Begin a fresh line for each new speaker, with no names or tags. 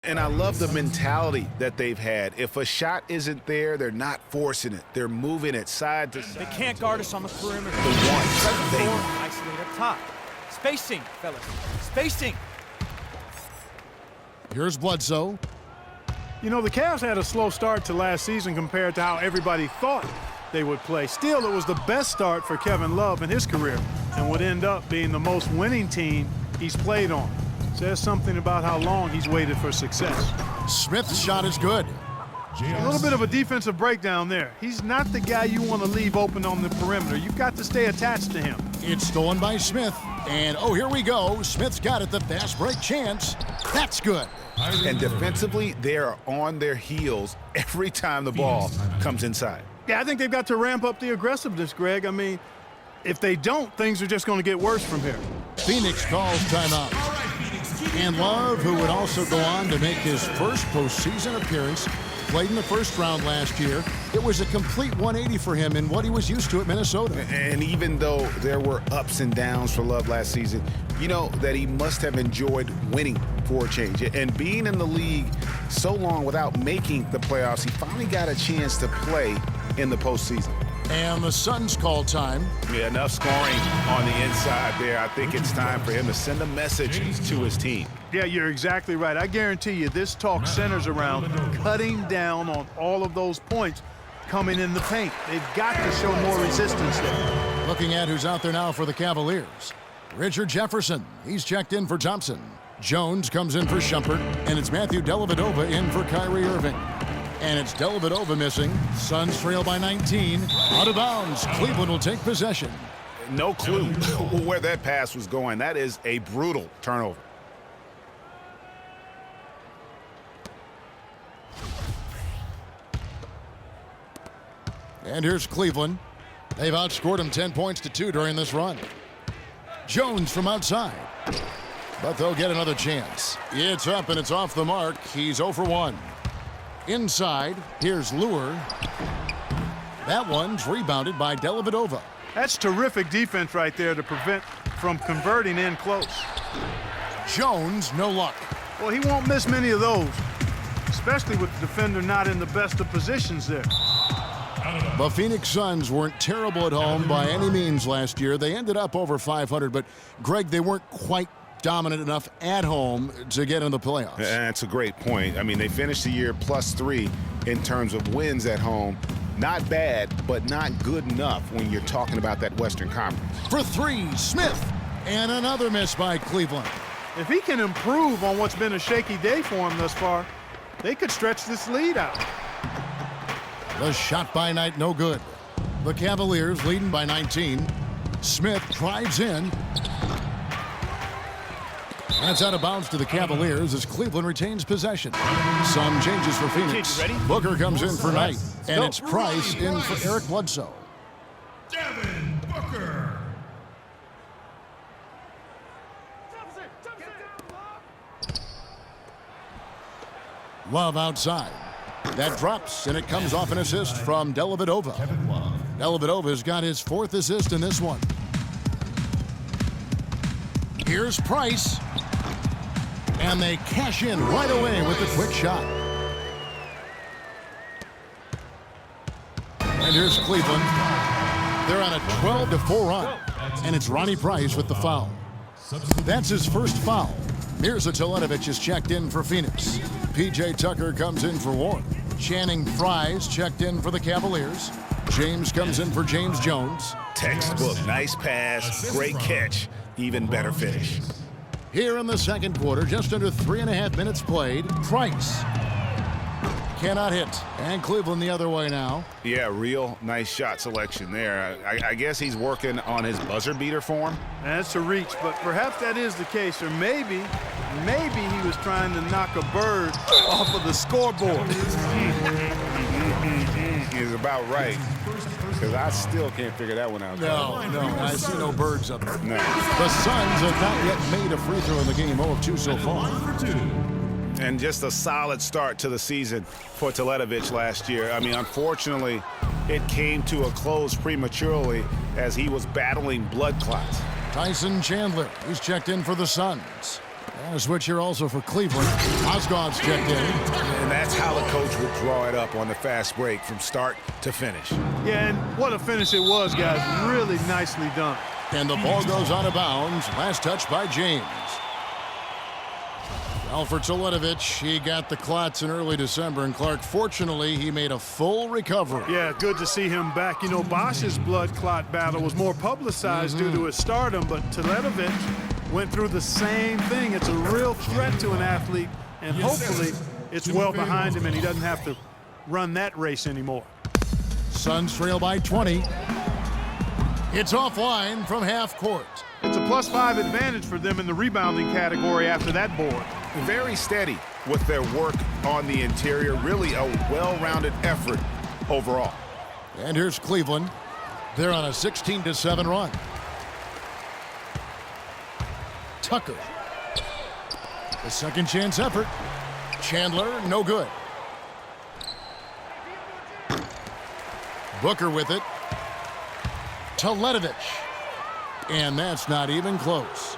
And I love the mentality that they've had. If a shot isn't there, they're not forcing it. They're moving it side to side.
They can't guard us on the perimeter.
The one. They
isolate up top. Spacing, fellas. Spacing.
Here's Bledsoe.
You know, the Cavs had a slow start to last season compared to how everybody thought they would play. Still, it was the best start for Kevin Love in his career and would end up being the most winning team he's played on. Says something about how long he's waited for success.
Smith's shot is good.
A little bit of a defensive breakdown there. He's not the guy you want to leave open on the perimeter. You've got to stay attached to him.
It's stolen by Smith. And, oh, here we go. Smith's got it, the fast break chance. That's good.
And defensively, they are on their heels every time the ball comes inside.
Yeah, I think they've got to ramp up the aggressiveness, Greg. I mean, if they don't, things are just going to get worse from here.
Phoenix calls timeout. And Love, who would also go on to make his first postseason appearance, played in the first round last year. It was a complete 180 for him in what he was used to at Minnesota.
And even though there were ups and downs for Love last season, you know that he must have enjoyed winning for a change. And being in the league so long without making the playoffs, he finally got a chance to play in the postseason.
And the Suns call time.
Yeah, enough scoring on the inside there. I think it's time for him to send a message to his team.
Yeah, you're exactly right. I guarantee you this talk centers around cutting down on all of those points coming in the paint. They've got to show more resistance there.
Looking at who's out there now for the Cavaliers. Richard Jefferson. He's checked in for Thompson. Jones comes in for Shumpert. And it's Matthew Dellavedova in for Kyrie Irving. And it's Dellavedova missing. Suns trail by 19. Out of bounds. Cleveland will take possession.
No clue where that pass was going. That is a brutal turnover.
And here's Cleveland. They've outscored him 10 points to 2 during this run. Jones from outside. But they'll get another chance. It's up and it's off the mark. He's 0 for 1. Inside, here's Lure. That one's rebounded by Dellavedova.
That's terrific defense right there to prevent from converting in close.
Jones, no luck.
Well, he won't miss many of those, especially with the defender not in the best of positions there.
The Phoenix Suns weren't terrible at home by any means last year. They ended up over 500, but, Greg, they weren't quite dominant enough at home to get in the playoffs.
That's a great point. I mean, they finished the year +3 in terms of wins at home. Not bad, but not good enough when you're talking about that Western Conference.
For 3, Smith. And another miss by Cleveland.
If he can improve on what's been a shaky day for him thus far, they could stretch this lead out.
The shot by Knight, no good. The Cavaliers leading by 19. Smith drives in. That's out of bounds to the Cavaliers as Cleveland retains possession. Some changes for Phoenix. Booker comes in for Knight. And it's Price in for Eric Bledsoe.
Devin Booker.
Love outside. That drops, and it comes off an assist from Dellavedova. Dellavedova's got his 4th assist in this one. Here's Price. And they cash in right away with the quick shot. And here's Cleveland. They're on a 12-4 run. And it's Ronnie Price with the foul. That's his first foul. Mirza Teletovic is checked in for Phoenix. P.J. Tucker comes in for Warren. Channing Frye's checked in for the Cavaliers. James comes in for James Jones.
Textbook. Nice pass. Great catch. Even better finish.
Here in the second quarter, just under 3.5 minutes played. Price cannot hit. And Cleveland the other way now.
Yeah, real nice shot selection there. I guess he's working on his buzzer beater form.
That's a reach, but perhaps that is the case. Or maybe he was trying to knock a bird off of the scoreboard.
He's about right. Because I still can't figure that one out.
No, I see no birds up there.
No.
The Suns have not yet made a free throw in the game. 0 of 2 so far.
And just a solid start to the season for Teletovic last year. I mean, unfortunately, it came to a close prematurely as he was battling blood clots.
Tyson Chandler, who's checked in for the Suns. And a switch here also for Cleveland. Osgood's checked in.
And that's how the coach would draw it up on the fast break from start to finish.
Yeah, and what a finish it was, guys. Really nicely done.
And the ball goes out of bounds. Last touch by James. Well, for Teletovic, he got the clots in early December, and Clark, fortunately, he made a full recovery.
Yeah, good to see him back. You know, Bosch's blood clot battle was more publicized due to his stardom, but Teletovic went through the same thing. It's a real threat to an athlete, and hopefully it's well behind him and he doesn't have to run that race anymore.
Suns trail by 20. It's offline from half court.
It's a +5 advantage for them in the rebounding category after that board.
Very steady with their work on the interior. Really a well-rounded effort overall.
And here's Cleveland. They're on a 16-7 run. Tucker. The second chance effort. Chandler, no good. Booker with it. Teletovic. And that's not even close.